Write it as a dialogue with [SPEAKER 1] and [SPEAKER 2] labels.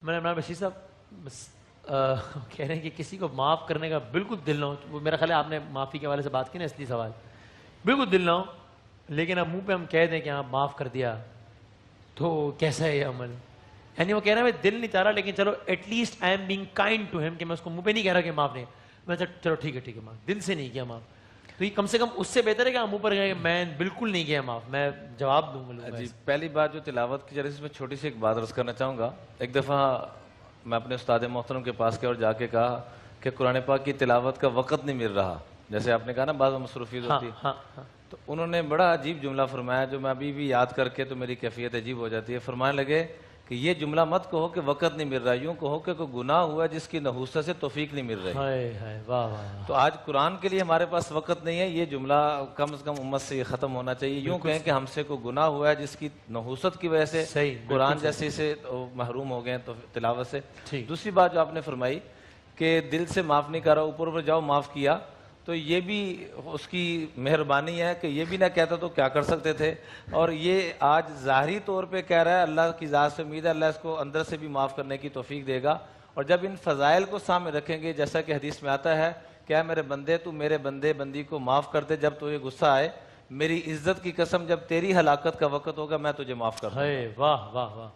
[SPEAKER 1] میں عمران بشیر صاحب بس کہہ رہے ہیں کہ کسی کو معاف کرنے کا بالکل دل نہ ہو. وہ میرا خیال ہے آپ نے معافی کے حوالے سے بات کی نا, اصلی سوال بالکل دل نہ ہو, لیکن اب منہ پہ ہم کہہ دیں کہ ہاں معاف کر دیا تو کیسا ہے یہ عمل. یعنی وہ کہہ رہا ہے میں دل نہیں چاہ رہا, لیکن چلو at least I am being kind to him, کہ میں اس کو منہ پہ نہیں کہہ رہا کہ معاف نہیں, میں چلو ٹھیک ہے معاف, دل سے نہیں کیا معاف. تو یہ کم سے کم اس سے بہتر ہے کہ ہم منہ پر کہیں کہ میں بالکل نہیں کیا معاف, میں جواب دوں گا.
[SPEAKER 2] جی پہلی بات جو تلاوت کی جا رہی ہے اس میں چھوٹی سی ایک بات عرض کرنا چاہوں گا. ایک دفعہ میں اپنے استاد محترم کے پاس گیا اور جا کے کہا کہ قرآن پاک کی تلاوت کا وقت نہیں مل رہا, جیسے آپ نے کہا نا بعض مصروفیت ہوتی ہے. تو انہوں نے بڑا عجیب جملہ فرمایا جو میں ابھی بھی یاد کر کے تو میری کیفیت عجیب ہو جاتی ہے. فرمانے لگے کہ یہ جملہ مت کہو کہ وقت نہیں مل رہا, یوں کہو کہ کوئی گناہ ہوا جس کی نحوست سے توفیق نہیں مل رہی. تو آج قرآن کے لیے ہمارے پاس وقت نہیں ہے, یہ جملہ کم از کم امت سے یہ ختم ہونا چاہیے. یوں کہیں کہ ہم سے کوئی گناہ ہوا ہے جس کی نحوست کی وجہ سے قرآن جیسے سے محروم ہو گئے تو تلاوت سے. دوسری بات جو آپ نے فرمائی کہ دل سے معاف نہیں کر رہا, اوپر جاؤ معاف کیا, تو یہ بھی اس کی مہربانی ہے کہ یہ بھی نہ کہتا تو کیا کر سکتے تھے. اور یہ آج ظاہری طور پہ کہہ رہا ہے, اللہ کی ذات سے امید ہے اللہ اس کو اندر سے بھی معاف کرنے کی توفیق دے گا. اور جب ان فضائل کو سامنے رکھیں گے, جیسا کہ حدیث میں آتا ہے کہ میرے بندے تو میرے بندے بندی کو معاف کر دے جب تو یہ غصہ آئے, میری عزت کی قسم جب تیری ہلاکت کا وقت ہوگا میں تجھے معاف کر دوں گا.
[SPEAKER 1] واہ واہ واہ.